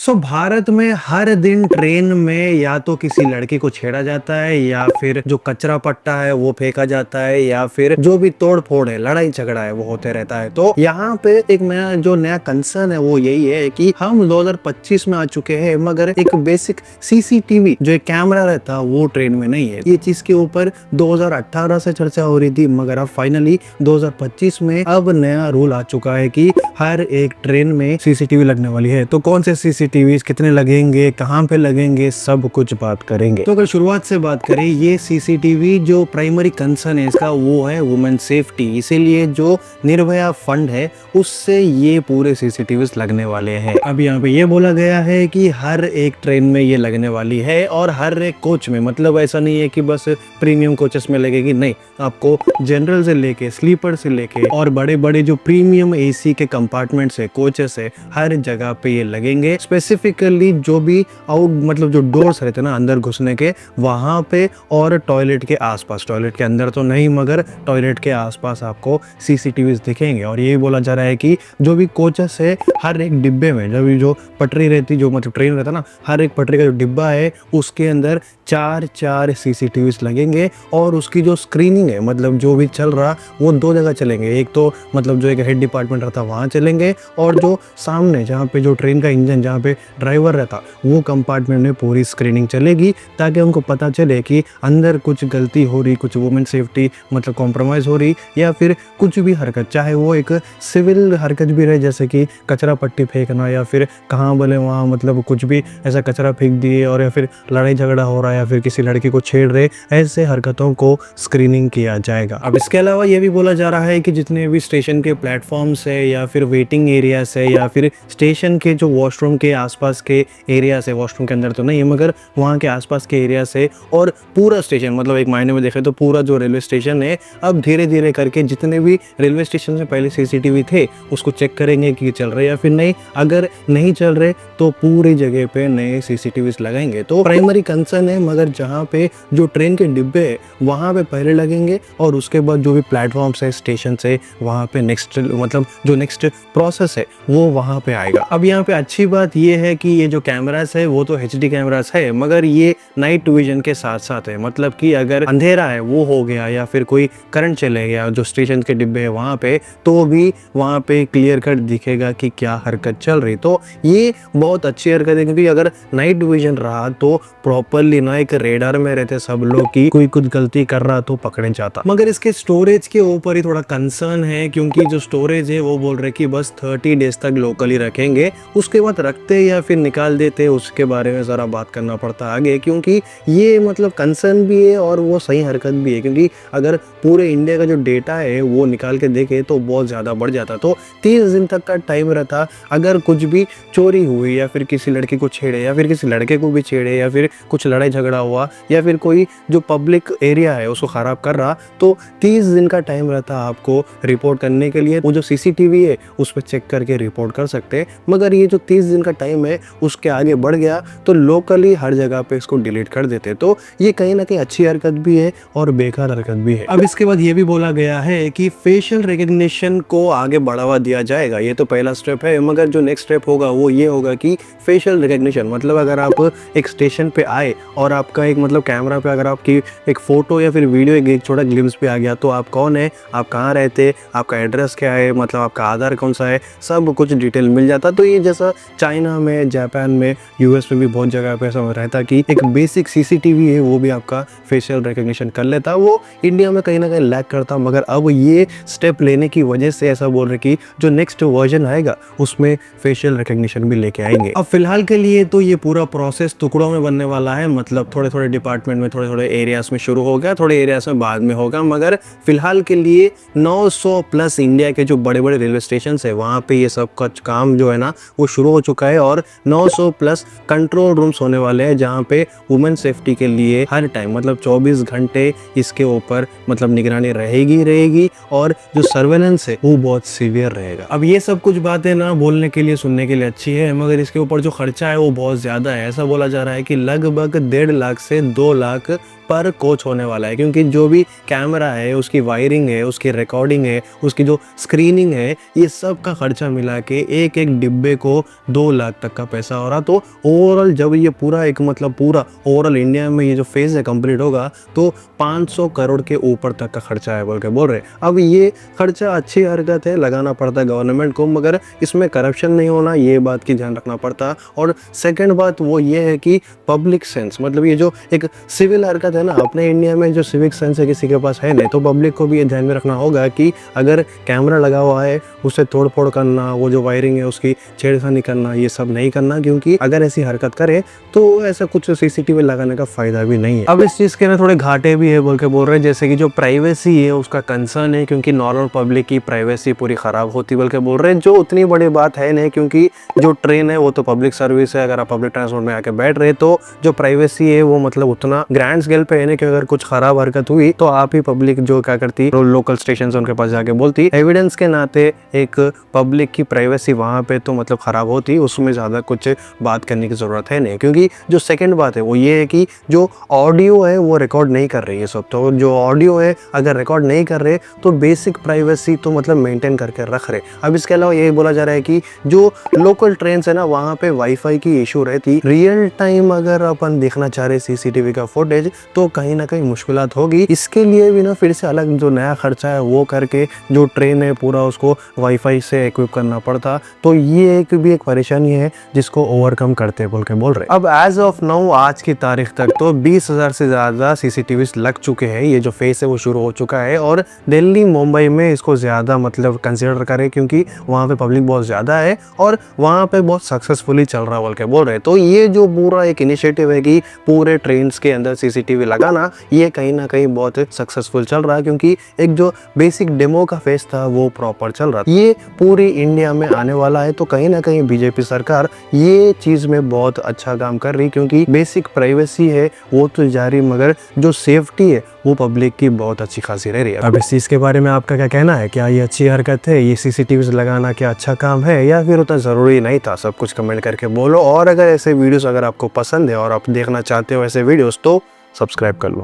भारत में हर दिन ट्रेन में या तो किसी लड़की को छेड़ा जाता है या फिर जो कचरा पट्टा है वो फेंका जाता है या फिर जो भी तोड़ फोड़ है लड़ाई झगड़ा है वो होते रहता है। तो यहाँ पे एक नया कंसर्न है वो यही है कि हम 2025 में आ चुके हैं मगर एक बेसिक सीसीटीवी जो एक कैमरा रहता वो ट्रेन में नहीं है। ये चीज के ऊपर 2018 से चर्चा हो रही थी मगर अब फाइनली 2025 में अब नया रूल आ चुका है कि हर एक ट्रेन में सीसीटीवी लगने वाली है। तो कौन से सीसीटीवी कितने लगेंगे, कहाँ पे लगेंगे, सब कुछ बात करेंगे। तो अगर शुरुआत से बात करें, ये सीसीटीवी जो प्राइमरी कंसर्न है इसका वो है वुमेन सेफ्टी। इसीलिए जो निर्भया फंड है उससे ये पूरे सीसीटीवी लगने वाले हैं। अब यहाँ पे ये बोला गया है कि हर एक ट्रेन में ये लगने वाली है और हर एक कोच में, मतलब ऐसा नहीं है कि बस प्रीमियम कोचेस में लगेगी, नहीं, आपको जनरल से लेके स्लीपर से लेके और बड़े बड़े जो प्रीमियम एसी के कंपार्टमेंट्स है, कोचेस है, हर जगह पे ये लगेंगे। स्पेसिफिकली जो भी आउट मतलब जो डोर्स रहते हैं ना अंदर घुसने के, वहां पे और टॉयलेट के आसपास, टॉयलेट के अंदर तो नहीं मगर टॉयलेट के आसपास आपको सीसीटीवी दिखेंगे। और ये बोला जा रहा है कि जो भी कोचेस है हर एक डिब्बे में, जब जो पटरी रहती, जो मतलब ट्रेन रहता ना, हर एक पटरी का जो डिब्बा है उसके अंदर चार सीसीटीवी लगेंगे। और उसकी जो स्क्रीनिंग है, मतलब जो भी चल रहा वो दो जगह चलेंगे। एक तो मतलब जो एक हेड डिपार्टमेंट रहता वहां चलेंगे और जो सामने जहाँ पे जो ट्रेन का इंजन, जहाँ पे ड्राइवर रहता, वो कंपार्टमेंट में पूरी स्क्रीनिंग चलेगी ताकि उनको पता चले कि अंदर कुछ गलती हो रही, कुछ वुमेन सेफ्टी मतलब कॉम्प्रोमाइज हो रही या फिर कुछ भी हरकत, चाहे वो एक सिविल हरकत भी रहे जैसे कि कचरा पट्टी फेंकना या फिर कहाँ बोले वहाँ मतलब कुछ भी ऐसा कचरा फेंक दिए और या फिर लड़ाई झगड़ा हो रहा है या फिर किसी लड़की को छेड़ रहे, ऐसे हरकतों को स्क्रीनिंग किया जाएगा। अब इसके अलावा ये भी बोला जा रहा है कि जितने भी स्टेशन के प्लेटफॉर्म्स है या फिर वेटिंग एरियाज है या फिर स्टेशन के जो वॉशरूम के आसपास के एरियाज है, वॉशरूम के अंदर तो नहीं है मगर वहाँ के आसपास के एरियाज है, और पूरा स्टेशन मतलब एक मायने में देखें तो पूरा जो रेलवे स्टेशन है अब धीरे धीरे करके जितने भी रेलवे स्टेशन में पहले सीसीटीवी थे उसको चेक करेंगे कि चल रहे या फिर नहीं। अगर नहीं चल रहे तो पूरी जगह पे नए सीसीटीवी लगाएंगे। तो प्राइमरी कंसर्न है मगर जहाँ पे जो ट्रेन के डिब्बे है वहाँ पे पहले लगेंगे और उसके बाद जो भी प्लेटफॉर्म्स है, स्टेशन है, वहाँ पे नेक्स्ट मतलब जो नेक्स्ट प्रोसेस है वो वहाँ पे आएगा। अब यहाँ पे अच्छी बात ये है कि ये जो कैमरास है वो तो एचडी कैमरास है मगर ये नाइट विजन के साथ साथ है, मतलब कि अगर अंधेरा है वो हो गया या फिर कोई करंट चले गया जो स्टेशन के डिब्बे है वहाँ पे, तो भी वहाँ पे क्लियर कट दिखेगा कि क्या हरकत चल रही। तो ये बहुत अच्छी हरकत है क्योंकि अगर नाइट विजन रहा तो प्रॉपरली ना एक रेडार में रहते सब लोग की कोई कुछ गलती कर रहा तो पकड़े जाता। मगर इसके स्टोरेज के ऊपर ही थोड़ा कंसर्न है क्योंकि जो स्टोरेज है वो बोल रहे कि बस 30 डेज तक लोकली रखेंगे, उसके बाद रखते या फिर निकाल देते उसके बारे में जरा बात करना पड़ता आगे, क्योंकि ये मतलब कंसर्न भी है और वो सही हरकत भी है। क्योंकि अगर पूरे इंडिया का जो डेटा है वो निकाल के देखे तो बहुत ज़्यादा बढ़ जाता। तो 30 दिन तक का टाइम रहता, अगर कुछ भी चोरी हुई या फिर किसी लड़की को छेड़े या फिर किसी लड़के को भी छेड़े या फिर कुछ लड़ाई झगड़ा हुआ या फिर कोई जो पब्लिक एरिया है उसको ख़राब कर रहा, तो 30 दिन का टाइम रहता आपको रिपोर्ट करने के लिए। वो जो सीसीटीवी है उस पर चेक करके रिपोर्ट कर सकते हैं। मगर ये जो 30 दिन का टाइम है उसके आगे बढ़ गया तो लोकली हर जगह पे इसको डिलीट कर देते। तो ये कहीं ना कहीं अच्छी हरकत भी है और बेकार हरकत भी है। अब इसके बाद ये भी बोला गया है कि फेशियल रिकग्निशन को आगे बढ़ावा दिया जाएगा। ये तो पहला स्टेप है मगर जो नेक्स्ट स्टेप होगा वो ये होगा कि फेशियल रिकग्निशन मतलब अगर आप एक स्टेशन पे आए और आपका एक मतलब कैमरा पे अगर आपकी एक फोटो या फिर वीडियो एक छोटा ग्लिम्स पे आ गया तो आप कौन है, आप कहाँ रहते, आपका एड्रेस क्या है, मतलब आपका आधार कौन सा है, सब कुछ डिटेल मिल जाता। तो ये जैसा चाइना में, जापान में, यूएस में भी बहुत जगह पे ऐसा रहता कि एक बेसिक सीसीटीवी है वो भी आपका फेशियल रिकग्निशन कर लेता। वो इंडिया में कहीं ना कहीं लैक करता मगर अब ये स्टेप लेने की वजह से ऐसा बोल रहे कि जो नेक्स्ट वर्जन आएगा उसमें फेशियल रिकग्निशन भी लेके आएंगे। अब फिलहाल के लिए तो ये पूरा प्रोसेस टुकड़ों में बनने वाला है, मतलब थोड़े थोड़े डिपार्टमेंट में, थोड़े थोड़े एरियाज में शुरू होगा, थोड़े एरियाज में बाद में होगा। मगर फिलहाल के लिए 900 प्लस इंडिया के जो बड़े बड़े रेलवे स्टेशन है वहाँ पे ये सब का काम जो है ना वो शुरू हो चुका है और 900 प्लस कंट्रोल रूम्स होने वाले हैं जहाँ पे वुमेन सेफ्टी के लिए हर टाइम मतलब 24 घंटे इसके ऊपर मतलब निगरानी रहेगी और जो सर्वेलेंस है वो बहुत सीवियर रहेगा। अब ये सब कुछ बातें ना बोलने के लिए, सुनने के लिए अच्छी है मगर इसके ऊपर जो खर्चा है वो बहुत ज़्यादा है। ऐसा बोला जा रहा है कि लगभग 1.5 लाख से 2 लाख पर कोच होने वाला है, क्योंकि जो भी कैमरा है, उसकी वायरिंग है, उसकी रिकॉर्डिंग है, उसकी जो स्क्रीनिंग है, ये सब का खर्चा मिला के एक एक डिब्बे को 2 लाख तक का पैसा हो रहा। तो ओवरऑल जब ये पूरा एक मतलब पूरा ओवरऑल इंडिया में ये जो फेज है कंप्लीट होगा तो 500 करोड़ के ऊपर तक का खर्चा है बोल के बोल रहे। अब ये खर्चा अच्छी हरकत है, लगाना पड़ता है गवर्नमेंट को, मगर इसमें करप्शन नहीं होना, ये बात की ध्यान रखना पड़ता। और सेकंड बात वो ये है कि पब्लिक सेंस, मतलब ये जो एक सिविल हरकत है ना, अपने इंडिया में जो सिविक सेंस है किसी के पास है नहीं, तो पब्लिक को भी ये ध्यान में रखना होगा कि अगर कैमरा लगा हुआ है उससे तोड़ फोड़ करना, वो जो वायरिंग है उसकी छेड़खानी करना, ये सब नहीं करना, क्योंकि अगर ऐसी हरकत करे तो ऐसा कुछ सीसीटीवी लगाने का फायदा भी नहीं है। अब इस चीज के ना थोड़े घाटे भी है बोल के बोल रहे हैं, जैसे कि जो प्राइवेसी है उसका कंसर्न है, क्योंकि नॉर्मल पब्लिक की प्राइवेसी पूरी खराब होती बोल के बोल रहे हैं, जो उतनी बड़ी बात है नहीं, क्योंकि जो ट्रेन है वो तो पब्लिक सर्विस है, अगर आप पब्लिक ट्रांसपोर्ट में आके बैठ रहे तो जो प्राइवेसी है वो मतलब उतना ग्रैंड स्केल पे है नहीं कि अगर कुछ खराब हरकत हुई तो आप ही पब्लिक जो क्या करती, लोकल स्टेशन उनके पास जाके बोलती। एविडेंस के नाते एक पब्लिक की प्राइवेसी वहां पे तो मतलब खराब होती, उसमें ज्यादा कुछ बात करने की जरूरत है नहीं। क्योंकि जो सेकंड बात है वो ये है कि जो ऑडियो है वो रिकॉर्ड नहीं कर रही है सब, तो जो ऑडियो है अगर रिकॉर्ड नहीं कर रहे तो बेसिक प्राइवेसी तो मतलब मेंटेन करके रख रहे। अब इसके अलावा ये बोला जा रहा है कि जो लोकल ट्रेन है ना वहाँ पे वाईफाई की इशू रहती, रियल टाइम अगर अपन देखना चाह रहे सीसीटीवी का फुटेज तो कहीं ना कहीं मुश्किलात होगी। इसके लिए भी ना फिर से अलग जो नया खर्चा है वो करके जो ट्रेन है पूरा उसको वाईफाई से इक्विप करना पड़ता, तो ये एक भी एक परेशानी है जिसको ओवरकम करते बोल के बोल रहे। अब एज ऑफ नाउ आज की तारीख तक तो 20,000 से ज्यादा सीसीटीवी लग चुके हैं, ये जो फेस है वो शुरू हो चुका है, और दिल्ली मुंबई में इसको ज्यादा मतलब कंसिडर करें क्योंकि वहाँ पे पब्लिक बहुत ज्यादा है और वहाँ पे बहुत सक्सेसफुली चल रहा बोल के बोल रहे। तो ये जो पूरा एक इनिशिएटिव है कि पूरे ट्रेन के अंदर सीसीटीवी लगाना, ये कहीं ना कहीं बहुत सक्सेसफुल चल रहा है, क्योंकि एक जो बेसिक डेमो का फेस था वो प्रॉपर चल रहा था। ये पूरी इंडिया में आने वाला है, तो कहीं ना कहीं बीजेपी सरकार ये चीज में बहुत अच्छा काम कर रही, क्योंकि बेसिक प्राइवेसी है वो तो जारी, मगर जो सेफ्टी है वो पब्लिक की बहुत अच्छी खासी रह रही है। अब इस चीज के बारे में आपका क्या कहना है? क्या ये अच्छी हरकत है, ये सीसीटीवी लगाना क्या अच्छा काम है, या फिर उतना जरूरी नहीं था? सब कुछ कमेंट करके बोलो। और अगर ऐसे वीडियोस अगर आपको पसंद है और आप देखना चाहते हो ऐसे वीडियोस तो सब्सक्राइब कर लो।